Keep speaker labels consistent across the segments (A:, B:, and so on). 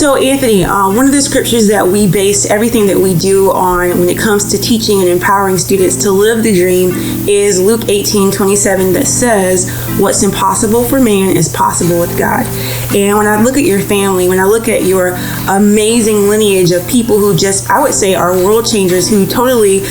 A: So, Anthony, one of the scriptures that we base everything that we do on when it comes to teaching and empowering students to live the dream is Luke 18:27, that says, "What's impossible for man is possible with God." And when I look at your family, when I look at your amazing lineage of people who just, I would say, are world changers, who totally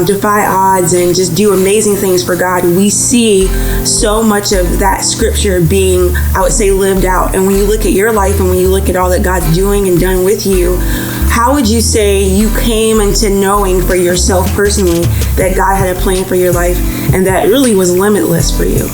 A: defy odds and just do amazing things for God, we see so much of that scripture being, I would say, lived out. And when you look at your life and when you look at all that God's doing and done with you, how would you say you came into knowing for yourself personally that God had a plan for your life and that really was limitless for you?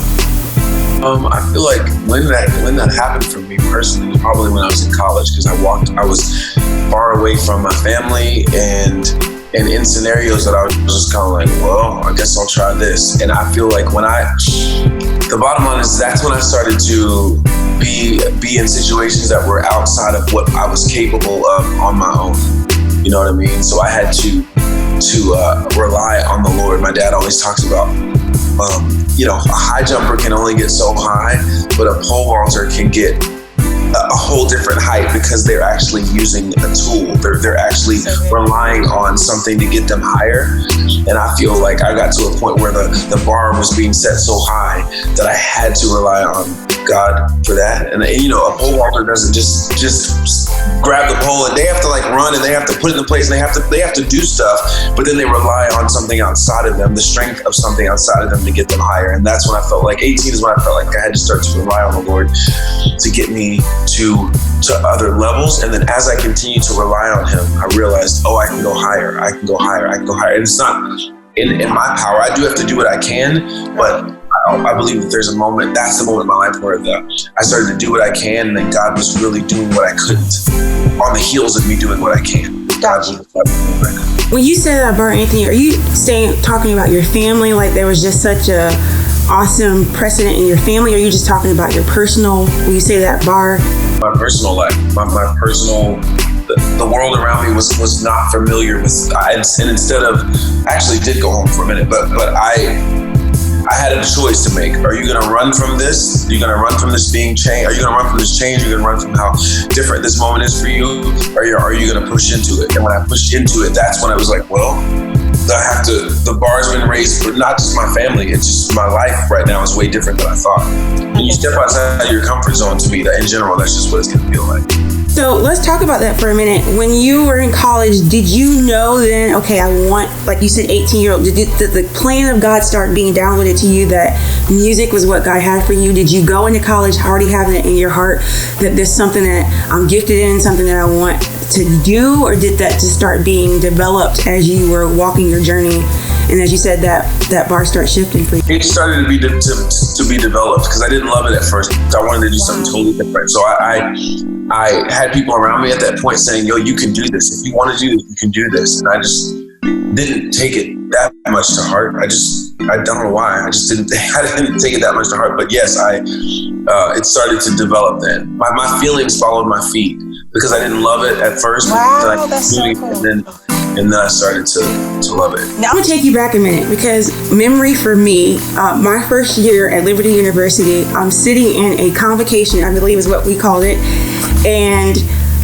B: I feel like when that happened for me personally was probably when I was in college, because I was far away from my family and in scenarios that I was just kind of like, well, I guess I'll try this. And I feel like the bottom line is that's when I started to be in situations that were outside of what I was capable of on my own. You know what I mean? So I had to rely on the Lord. My dad always talks about, a high jumper can only get so high, but a pole vaulter can get a whole different height because they're actually using a tool. They're actually relying on something to get them higher. And I feel like I got to a point where the bar was being set so high that I had to rely on God for that. And a pole vaulter doesn't just grab the pole, and they have to run, and they have to put it in place, and they have to do stuff, but then they rely on something outside of them, the strength of something outside of them to get them higher. And that's when I felt like 18 is when I felt like I had to start to rely on the Lord to get me to other levels. And then as I continued to rely on him, I realized, I can go higher, I can go higher, I can go higher. And it's not in my power. I do have to do what I can, but I believe that that's the moment in my life where I started to do what I can, and then God was really doing what I couldn't on the heels of me doing what I can.
A: When you say that, Bart, Anthony, are you talking about your family, like there was just such a awesome precedent in your family, or are you just talking about your personal, when you say that bar?
B: My personal life, my personal, the world around me was not familiar with, and instead of, I actually did go home for a minute, but I had a choice to make. Are you going to run from this? Are you going to run from this being changed? Are you going to run from this change? Are you going to run from how different this moment is for you? Or are you going to push into it? And when I pushed into it, that's when I was like, well, the bar's been raised for not just my family, it's just my life right now is way different than I thought. When you step outside your comfort zone, to me, in general, that's just what it's going to feel like.
A: So let's talk about that for a minute. When you were in college, did you know then, okay, I want, like you said, 18-year-old, did the plan of God start being downloaded to you that music was what God had for you? Did you go into college already having it in your heart that there's something that I'm gifted in, something that I want to do? Or did that just start being developed as you were walking your journey? And as you said, that bar started shifting for you.
B: It started to be developed because I didn't love it at first. I wanted to do something totally different. So I had people around me at that point saying, yo, you can do this. If you want to do this, you can do this. And I just didn't take it that much to heart. I don't know why. I didn't take it that much to heart. But yes, it started to develop then. My feelings followed my feet because I didn't love it at first.
A: Wow, that's so cool.
B: And then I started to love it.
A: Now I'm going to take you back a minute because memory for me, my first year at Liberty University, I'm sitting in a convocation, I believe is what we called it, and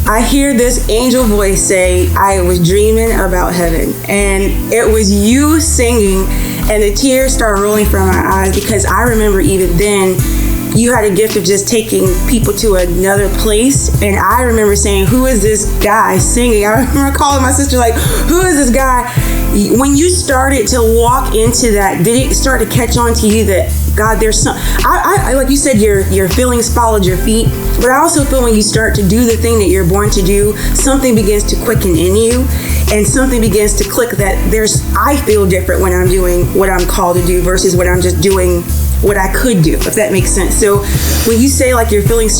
A: I hear this angel voice say, I was dreaming about heaven. And it was you singing, and the tears started rolling from my eyes because I remember even then, you had a gift of just taking people to another place. And I remember saying, who is this guy singing? I remember calling my sister like, who is this guy? When you started to walk into that, did it start to catch on to you that, God, there's some, I like you said, your feelings followed your feet. But I also feel when you start to do the thing that you're born to do, something begins to quicken in you. And something begins to click that I feel different when I'm doing what I'm called to do versus when I'm just doing what I could do, if that makes sense. So when you say like your feelings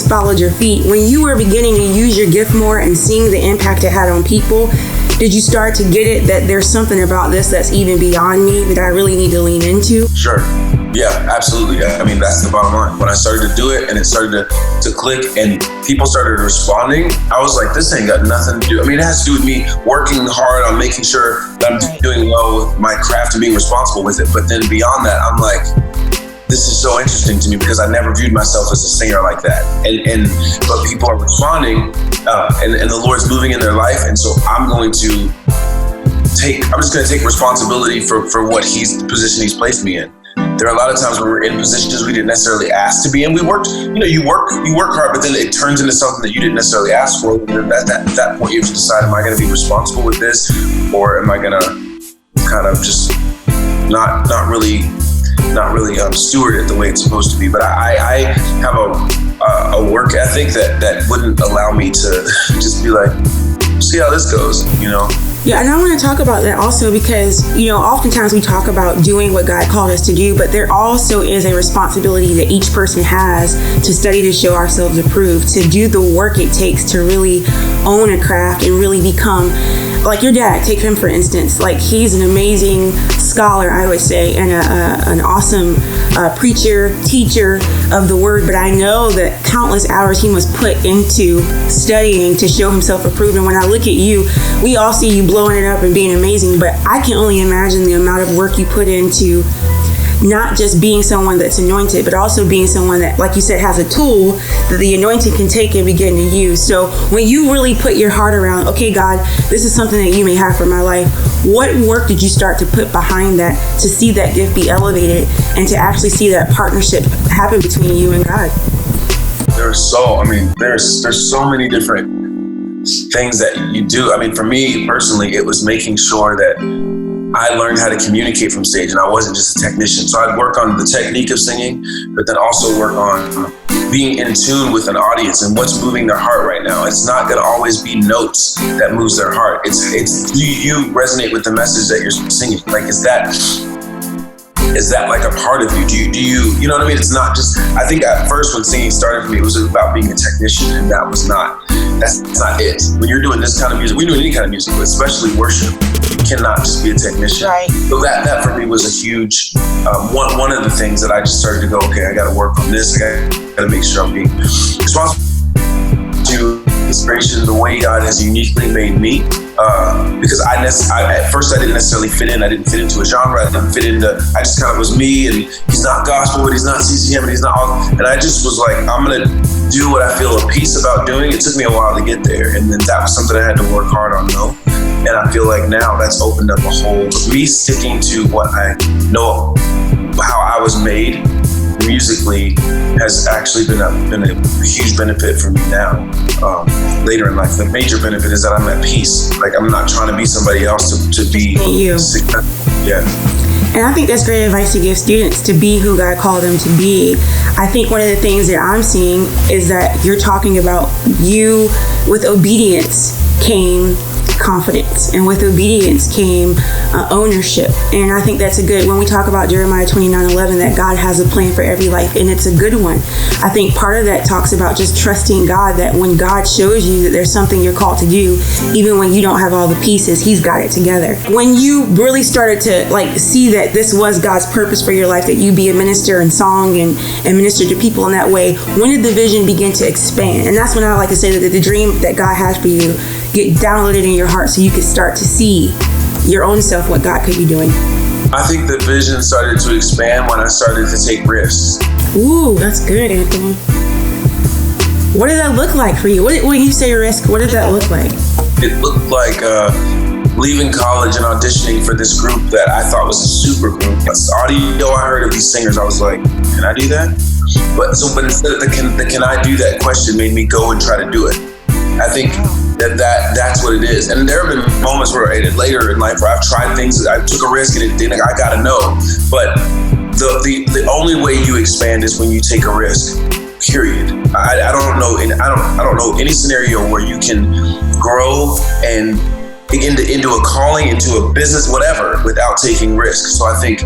A: followed your feet, when you were beginning to use your gift more and seeing the impact it had on people, did you start to get it that there's something about this that's even beyond me that I really need to lean into?
B: Sure. Yeah, absolutely. I mean, that's the bottom line. When I started to do it and it started to click and people started responding, I was like, this ain't got nothing to do. I mean, it has to do with me working hard on making sure that I'm doing well with my craft and being responsible with it. But then beyond that, I'm like, this is so interesting to me because I never viewed myself as a singer like that. But people are responding, and the Lord's moving in their life. And so I'm just going to take responsibility for the position he's placed me in. There are a lot of times when we're in positions we didn't necessarily ask to be in. We worked, you work hard, but then it turns into something that you didn't necessarily ask for. And at that point, you have to decide, am I going to be responsible with this, or am I going to kind of just not really steward it the way it's supposed to be? But I have a work ethic that wouldn't allow me to just be like, see how this goes,
A: Yeah, and I want to talk about that also because, oftentimes we talk about doing what God called us to do, but there also is a responsibility that each person has to study to show ourselves approved, to do the work it takes to really own a craft and really become, like your dad, take him for instance, like he's an amazing scholar, I would say, and an awesome preacher, teacher of the word, but I know that countless hours he must put into studying to show himself approved. And when I look at you, we all see you blowing it up and being amazing, but I can only imagine the amount of work you put into not just being someone that's anointed, but also being someone that, like you said, has a tool that the anointing can take and begin to use. So when you really put your heart around, okay, God, this is something that you may have for my life, what work did you start to put behind that to see that gift be elevated and to actually see that partnership happen between you and God?
B: There's so many different things that you do. For me personally, it was making sure that I learned how to communicate from stage, and I wasn't just a technician. So I'd work on the technique of singing, but then also work on being in tune with an audience and what's moving their heart right now. It's not going to always be notes that moves their heart. It's do you resonate with the message that you're singing? Like, is that like a part of you? Do you know what I mean? It's not just, I think at first when singing started for me, it was about being a technician, and that's not it. When you're doing this kind of music, we do any kind of music, but especially worship, you cannot just be a technician.
A: Right.
B: So that for me was a huge, one of the things that I just started to go, okay, I got to work on this. I got to make sure I'm being responsible to inspiration, the way God has uniquely made me. Because at first I didn't necessarily fit in. I didn't fit into a genre. I didn't fit into, I just kind of was me, and he's not gospel, but he's not CCM, and he's not all. And I just was like, I'm going to do what I feel a peace about doing. It took me a while to get there. And then that was something I had to work hard on though. And I feel like now that's opened up a whole, me sticking to what I know, how I was made musically has actually been a huge benefit for me now. Later in life, the major benefit is that I'm at peace. Like, I'm not trying to be somebody else to be
A: you.
B: Yeah.
A: And I think that's great advice to give students, to be who God called them to be. I think one of the things that I'm seeing is that you're talking about you with obedience came confidence, and with obedience came ownership. And I think that's a good, when we talk about Jeremiah 29:11, that God has a plan for every life, and it's a good one. I think part of that talks about just trusting God, that when God shows you that there's something you're called to do, even when you don't have all the pieces, he's got it together. When you really started to see that this was God's purpose for your life, that you be a minister in song and minister to people in that way, when did the vision begin to expand? And that's when I like to say that the dream that God has for you get downloaded in your heart, so you could start to see your own self, what God could be doing.
B: I think the vision started to expand when I started to take risks.
A: Ooh, that's good, Anthony. What did that look like for you? When you say risk, what did that look like?
B: It looked like leaving college and auditioning for this group that I thought was a super group. The audio I heard of these singers, I was like, can I do that? But instead of the can I do that question made me go and try to do it. I think that's what it is. And there have been moments where later in life where I've tried things, I took a risk and I gotta know. But the only way you expand is when you take a risk. Period. I don't know any scenario where you can grow and into a calling, into a business, whatever, without taking risks. So I think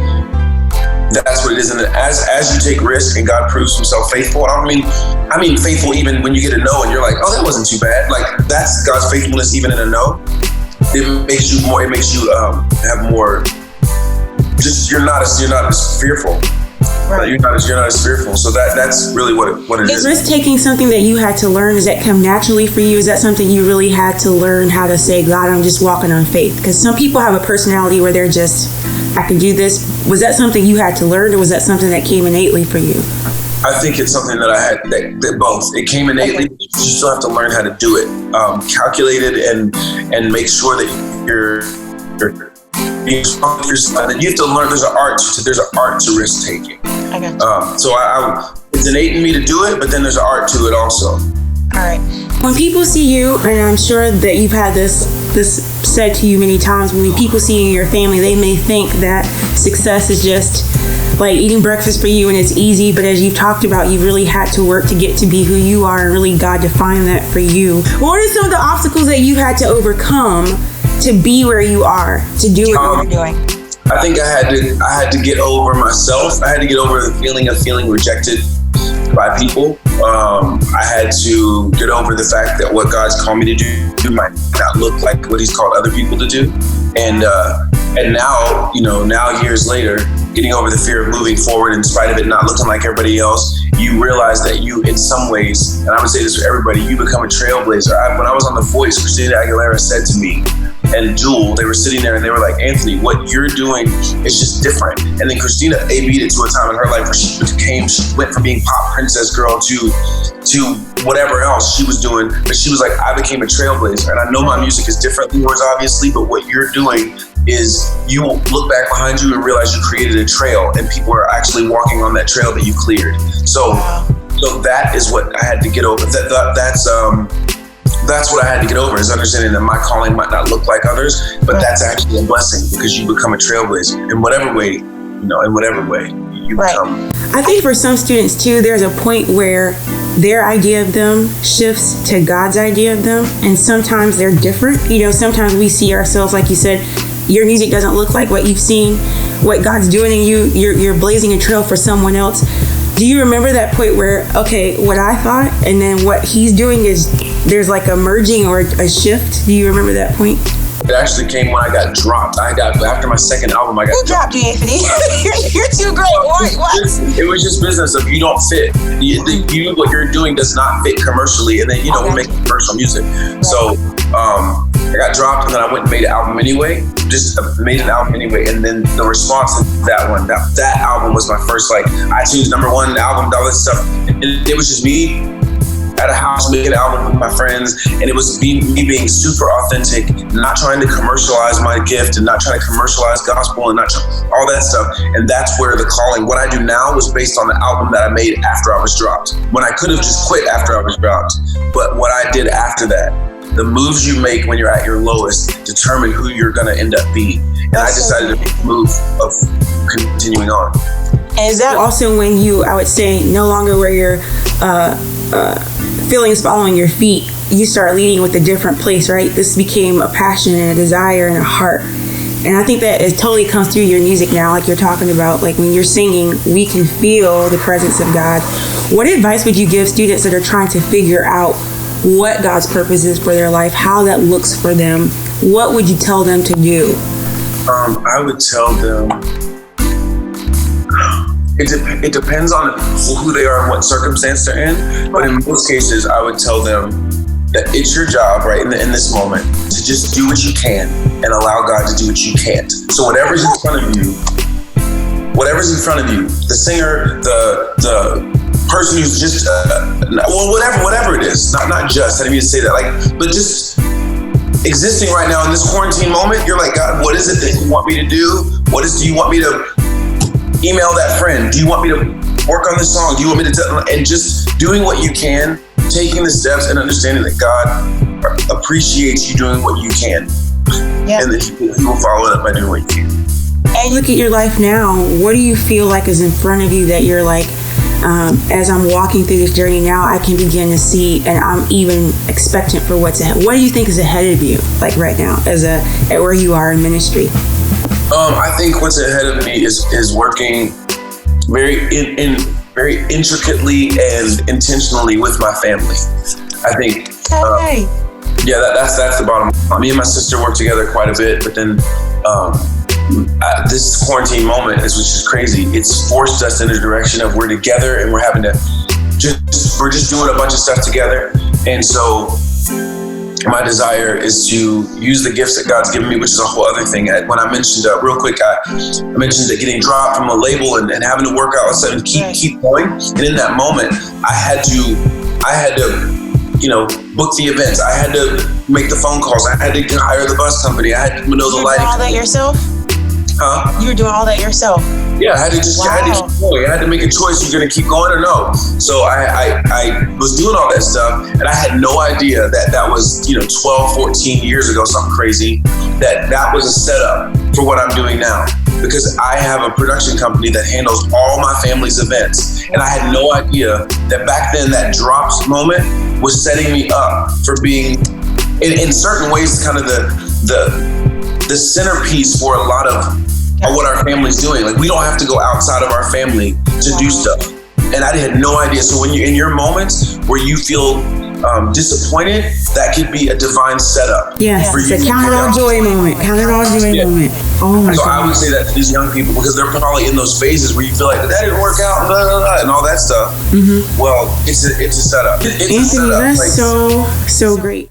B: that's what it is. And as you take risks and God proves himself faithful, I mean faithful even when you get a no and you're like, oh, that wasn't too bad. Like, that's God's faithfulness even in a no. It makes you have more, just you're not as fearful. Right. You're not as fearful. So that's really what it is.
A: Is risk taking something that you had to learn? Does that come naturally for you? Is that something you really had to learn how to say, God, I'm just walking on faith? Because some people have a personality where they're just, I can do this, Was that something you had to learn, or was that something that came innately for you?
B: I think it's something that I had, that both. It came innately, but you still have to learn how to do it. Calculate it and make sure that you're being responsible for yourself. And you have to learn, there's an art to risk taking.
C: I got you.
B: So it's innate in me to do it, but then there's an art to it also.
C: All right.
A: When people see you, and I'm sure that you've had this said to you many times, when people see you and your family, they may think that success is just like eating breakfast for you and it's easy, but as you've talked about, you really had to work to get to be who you are, and really God defined that for you. What are some of the obstacles that you had to overcome to be where you are, to do what you're doing?
B: I think I had to get over myself. I had to get over the feeling of feeling rejected by people. I had to get over the fact that what God's called me to do might not look like what He's called other people to do. And now, now years later, getting over the fear of moving forward in spite of it not looking like everybody else, you realize that you, in some ways, and I would say this for everybody, you become a trailblazer. When I was on The Voice, Christina Aguilera said to me, and Jewel, they were sitting there and they were like, Anthony, what you're doing is just different. And then Christina A-B'd it to a time in her life where she went from being pop princess girl to whatever else she was doing. But she was like, I became a trailblazer. And I know my music is different than yours, obviously, but what you're doing is you look back behind you and realize you created a trail and people are actually walking on that trail that you cleared. So that is what I had to get over. That's what I had to get over, is understanding that my calling might not look like others, but that's actually a blessing, because you become a trailblazer in whatever way, you become.
A: I think for some students too, there's a point where their idea of them shifts to God's idea of them, and sometimes they're different. Sometimes we see ourselves, like you said, your music doesn't look like what you've seen, what God's doing in you. You're blazing a trail for someone else. Do you remember that point where, okay, what I thought and then what He's doing there's like a merging or a shift? Do you remember that point?
B: It actually came when I got dropped. After my second album, I got
C: Who dropped you, Anthony? You're too great. What?
B: It was just business. If you don't fit, what you're doing does not fit commercially, and then we make commercial music. Right. So I got dropped, and then I went and made an album anyway. And then the response to that one, that album was my first iTunes #1 album, all this stuff. And it was just me at a house making an album with my friends, and it was me being super authentic, not trying to commercialize my gift and not trying to commercialize gospel and all that stuff. And that's where the calling, what I do now, was based on the album that I made after I was dropped, when I could have just quit after I was dropped. But what I did after that, the moves you make when you're at your lowest determine who you're going to end up being. And I decided to make the move of continuing on.
A: And is that also when you, I would say, no longer where your feelings following your feet, you start leading with a different place, right? This became a passion and a desire and a heart. And I think that it totally comes through your music now, like you're talking about, like when you're singing, we can feel the presence of God. What advice would you give students that are trying to figure out what God's purpose is for their life, how that looks for them? What would you tell them to do?
B: I would tell them, it depends on who they are and what circumstance they're in. But in most cases, I would tell them that it's your job right in this moment to just do what you can and allow God to do what you can't. So whatever's in front of you, the singer, the person who's just, whatever it is, not just, I didn't mean to say that, but just existing right now in this quarantine moment, you're like, God, what is it that you want me to do? Do you want me to email that friend? Do you want me to work on this song? Do you want me to and just doing what you can, taking the steps and understanding that God appreciates you doing what you can. Yep. And then He will follow it up by doing what you can.
A: And look at your life now. What do you feel like is in front of you that you're like, as I'm walking through this journey now, I can begin to see, and I'm even expectant for what's ahead. What do you think is ahead of you, like right now, at where you are in ministry?
B: I think what's ahead of me is working very intricately and intentionally with my family. I think, that's the bottom line. Me and my sister work together quite a bit, but then this quarantine moment which is crazy. It's forced us in a direction of we're together and we're having to we're just doing a bunch of stuff together. And so my desire is to use the gifts that God's given me, which is a whole other thing. When I mentioned, real quick, I mentioned that getting dropped from a label and having to work out and stuff and keep going. And in that moment, I had to, book the events. I had to make the phone calls. I had to hire the bus company. I had to know the lighting.
C: You were doing all that yourself?
B: Huh?
C: You were doing all that yourself?
B: Yeah, I had to keep going. I had to make a choice. You're going to keep going or no? So I was doing all that stuff, and I had no idea that was, 12, 14 years ago, something crazy, that was a setup for what I'm doing now. Because I have a production company that handles all my family's events. And I had no idea that back then that drops moment was setting me up for being, in certain ways, kind of the centerpiece for a lot of what our family's doing. Like, we don't have to go outside of our family to do stuff. And I had no idea. So when you're in your moments where you feel disappointed, that could be a divine setup.
A: Yes,
B: for you.
A: It's a count it all joy moment. Count it all joy moment. Oh my
B: So
A: God.
B: I would say that to these young people, because they're probably in those phases where you feel like that didn't work out, blah, blah, blah, and all that stuff. Well, it's a setup. It's a
A: Anthony,
B: setup.
A: that's so great.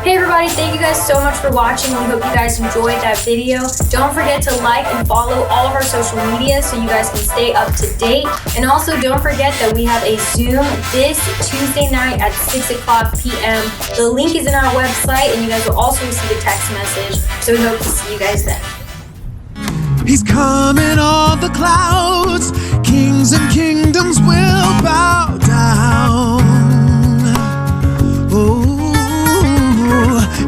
D: Hey everybody, thank you guys so much for watching. We hope you guys enjoyed that video. Don't forget to like and follow all of our social media so you guys can stay up to date. And also don't forget that we have a Zoom this Tuesday night at 6 o'clock p.m. The link is in our website, and you guys will also receive a text message. So we hope to see you guys then.
E: He's coming on the clouds. Kings and kingdoms will bow down. Oh,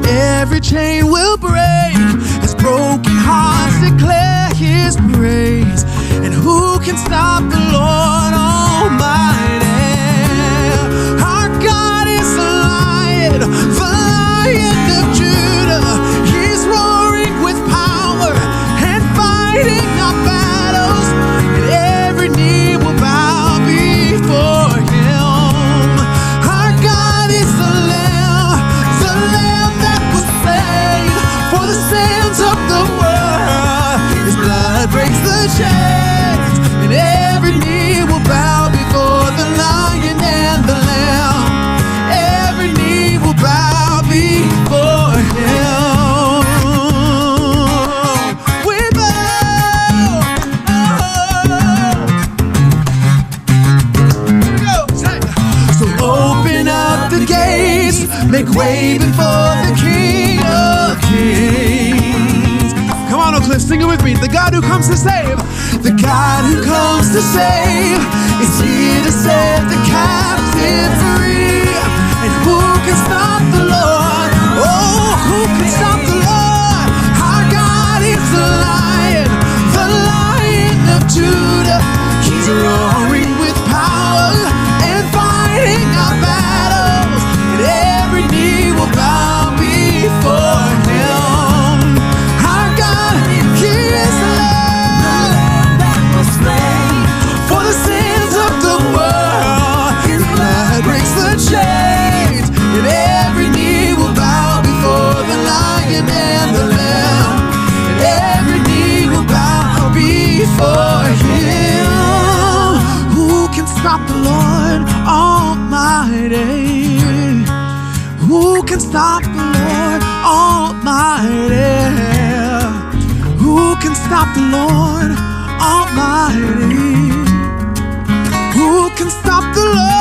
E: every chain will break as broken hearts declare his praise. And who can stop the Lord Almighty? Our God is a lion, the Lion of Judah. He's roaring with power and fighting our battles, and every knee will bow before him. Our God is the Lamb that was slain for the sins of the world. His blood breaks the chains, and every knee will bow before the Lion and the Lamb. Every knee will bow before him. We bow. So open up the gates, make way before the King of Kings. Come on, Oak Cliff, sing it with me. The God who comes to save, the God who comes to save is here to set the captive free. And who can stop the Lord? Oh, who can stop the Lord? Our God is the Lion of Judah. He's roaring with power and fighting our battles, and every knee will bow before him. Our God, he is the Lamb that was slain for the sins of the world. His blood breaks the chains, and every knee will bow before the Lion and the Lamb, and every knee will bow before him. Who can stop the Lord Almighty? Who can stop the Lord Almighty? Who can stop the Lord Almighty? Who can stop the Lord?